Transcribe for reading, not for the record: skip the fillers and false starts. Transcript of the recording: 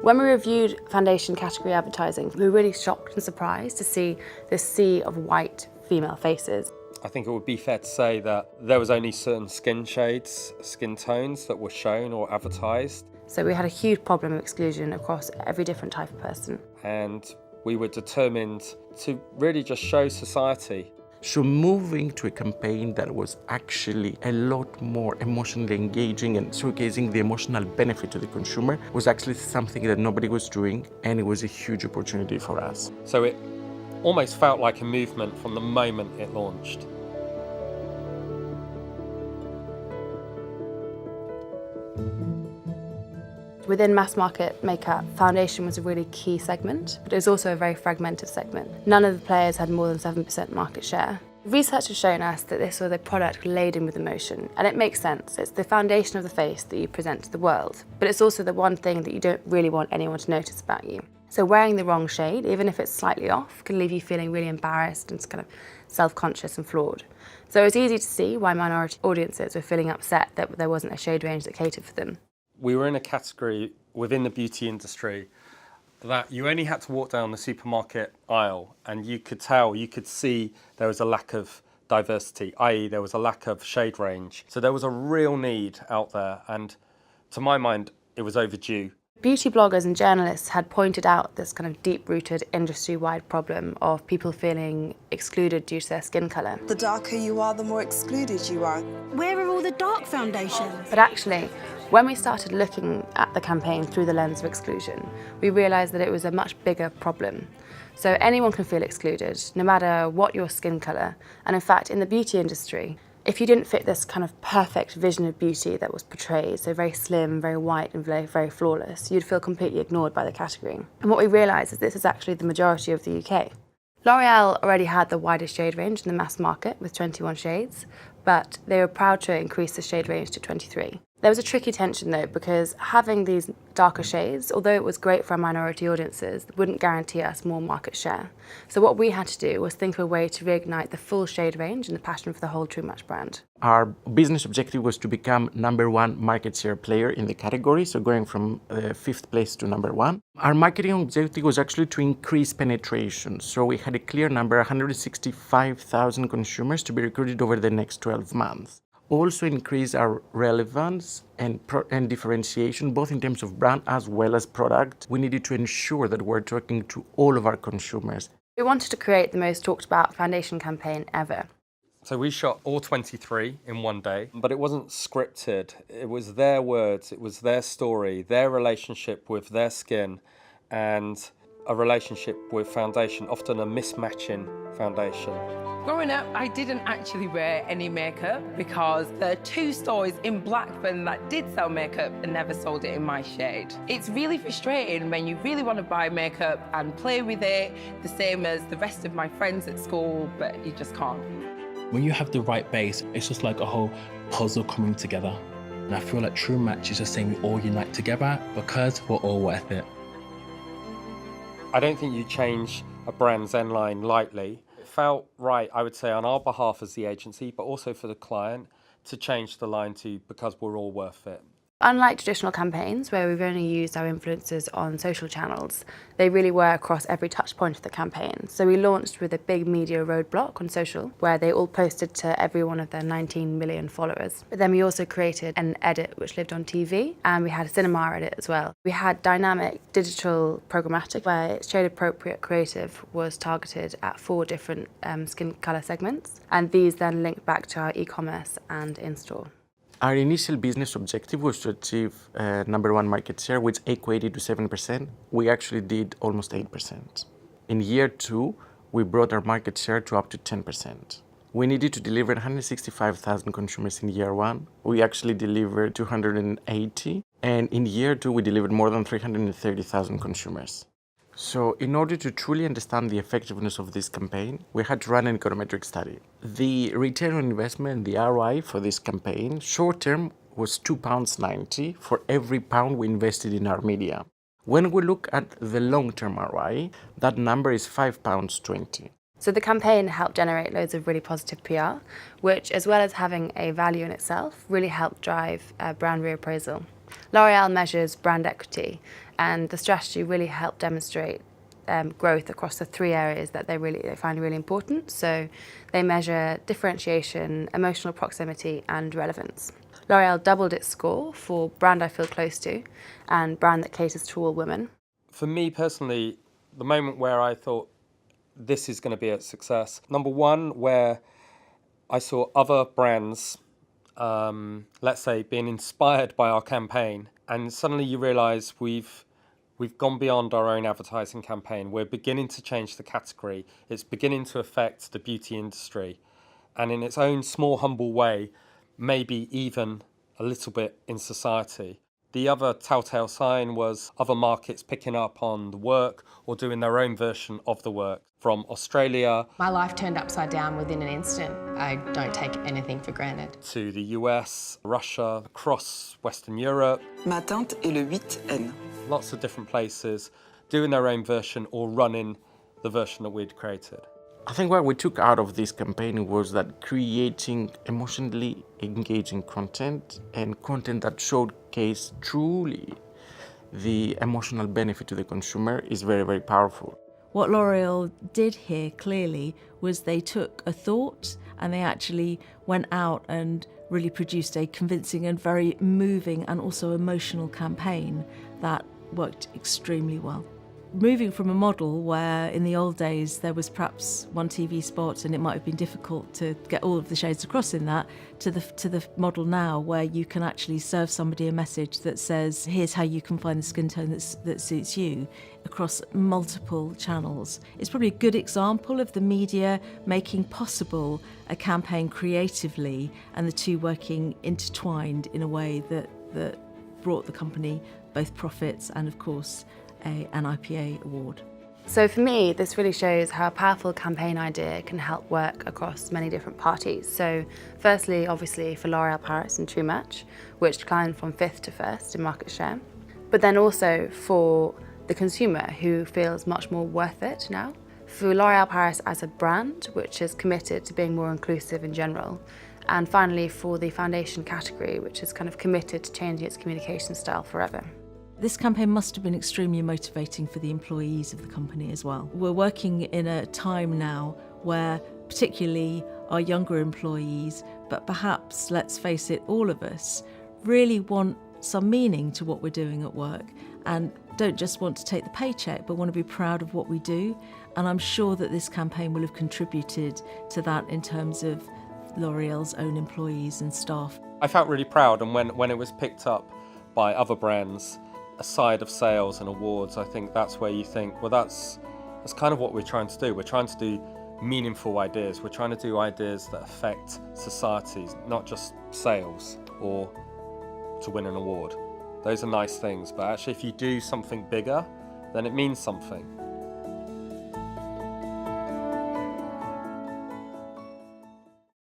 When we reviewed foundation category advertising, we were really shocked and surprised to see this sea of white female faces. I think it would be fair to say that there was only certain skin shades, skin tones that were shown or advertised. So we had a huge problem of exclusion across every different type of person. And we were determined to really just show society. So moving to a campaign that was actually a lot more emotionally engaging and showcasing the emotional benefit to the consumer was actually something that nobody was doing, and it was a huge opportunity for us. So it almost felt like a movement from the moment it launched. Within mass market makeup, foundation was a really key segment, but it was also a very fragmented segment. None of the players had more than 7% market share. Research has shown us that this was a product laden with emotion, and it makes sense. It's the foundation of the face that you present to the world, but it's also the one thing that you don't really want anyone to notice about you. So wearing the wrong shade, even if it's slightly off, can leave you feeling really embarrassed and kind of self-conscious and flawed. So it's easy to see why minority audiences were feeling upset that there wasn't a shade range that catered for them. We were in a category within the beauty industry that you only had to walk down the supermarket aisle and you could see there was a lack of diversity, i.e. there was a lack of shade range. So there was a real need out there, and to my mind, it was overdue. Beauty bloggers and journalists had pointed out this kind of deep-rooted industry-wide problem of people feeling excluded due to their skin colour. The darker you are, the more excluded you are. Where are all the dark foundations? But actually, when we started looking at the campaign through the lens of exclusion, we realised that it was a much bigger problem. So anyone can feel excluded, no matter what your skin colour. And in fact, in the beauty industry, if you didn't fit this kind of perfect vision of beauty that was portrayed, so very slim, very white and very, very flawless, you'd feel completely ignored by the category. And what we realised is this is actually the majority of the UK. L'Oreal already had the widest shade range in the mass market with 21 shades, but they were proud to increase the shade range to 23. There was a tricky tension though, because having these darker shades, although it was great for our minority audiences, wouldn't guarantee us more market share. So what we had to do was think of a way to reignite the full shade range and the passion for the whole True Match brand. Our business objective was to become #1 market share player in the category, so going from 5th place to #1. Our marketing objective was actually to increase penetration, so we had a clear number, 165,000 consumers to be recruited over the next 12 months. Also increase our relevance and differentiation, both in terms of brand as well as product. We needed to ensure that we're talking to all of our consumers. We wanted to create the most talked about foundation campaign ever. So we shot all 23 in one day, but it wasn't scripted. It was their words, it was their story, their relationship with their skin, and a relationship with foundation, often a mismatching foundation. Growing up, I didn't actually wear any makeup because there are 2 stores in Blackburn that did sell makeup and never sold it in my shade. It's really frustrating when you really want to buy makeup and play with it, the same as the rest of my friends at school, but you just can't. When you have the right base, it's just like a whole puzzle coming together. And I feel like True Match is just saying we all unite together because we're all worth it. I don't think you change a brand's N line lightly. It felt right, I would say, on our behalf as the agency, but also for the client, to change the line to because we're all worth it. Unlike traditional campaigns where we've only used our influencers on social channels, they really were across every touch point of the campaign. So we launched with a big media roadblock on social where they all posted to every one of their 19 million followers. But then we also created an edit which lived on TV, and we had a cinema edit as well. We had dynamic digital programmatic where shade appropriate creative was targeted at 4 different skin colour segments, and these then linked back to our e-commerce and in-store. Our initial business objective was to achieve #1 market share, which equated to 7%. We actually did almost 8%. In year 2, we brought our market share to up to 10%. We needed to deliver 165,000 consumers in year 1. We actually delivered 280. And in year 2, we delivered more than 330,000 consumers. So in order to truly understand the effectiveness of this campaign, we had to run an econometric study. The return on investment, the ROI for this campaign, short term was £2.90 for every pound we invested in our media. When we look at the long-term ROI, that number is £5.20. So the campaign helped generate loads of really positive PR, which, as well as having a value in itself, really helped drive brand reappraisal. L'Oreal measures brand equity, and the strategy really helped demonstrate growth across the three areas that they find really important. So they measure differentiation, emotional proximity, and relevance. L'Oreal doubled its score for brand I feel close to and brand that caters to all women. For me personally, the moment where I thought this is going to be a success, number one, where I saw other brands, let's say, being inspired by our campaign, and suddenly you realise we've gone beyond our own advertising campaign. We're beginning to change the category. It's beginning to affect the beauty industry, and in its own small, humble way, maybe even a little bit in society. The other telltale sign was other markets picking up on the work or doing their own version of the work. From Australia, My life turned upside down within an instant. I don't take anything for granted. to the US, Russia, across Western Europe, Ma teinte est le 8N. lots of different places doing their own version or running the version that we'd created. I think what we took out of this campaign was that creating emotionally engaging content and content that showcased truly the emotional benefit to the consumer is very, very powerful. What L'Oreal did here clearly was they took a thought and they actually went out and really produced a convincing and very moving and also emotional campaign that worked extremely well. Moving from a model where in the old days there was perhaps one TV spot and it might have been difficult to get all of the shades across in that, to the model now where you can actually serve somebody a message that says, here's how you can find the skin tone that suits you across multiple channels. It's probably a good example of the media making possible a campaign creatively and the two working intertwined in a way that brought the company both profits and, of course, an IPA award. So for me, this really shows how a powerful campaign idea can help work across many different parties. So firstly, obviously for L'Oréal Paris and True Match, which declined from 5th to 1st in market share, but then also for the consumer who feels much more worth it now. For L'Oréal Paris as a brand, which is committed to being more inclusive in general. And finally for the foundation category, which is kind of committed to changing its communication style forever. This campaign must have been extremely motivating for the employees of the company as well. We're working in a time now where particularly our younger employees, but perhaps, let's face it, all of us, really want some meaning to what we're doing at work and don't just want to take the paycheck, but want to be proud of what we do. And I'm sure that this campaign will have contributed to that in terms of L'Oréal's own employees and staff. I felt really proud, and when it was picked up by other brands, aside of sales and awards, I think that's where you think, well, that's kind of what we're trying to do. We're trying to do meaningful ideas. We're trying to do ideas that affect societies, not just sales or to win an award. Those are nice things, but actually if you do something bigger, then it means something.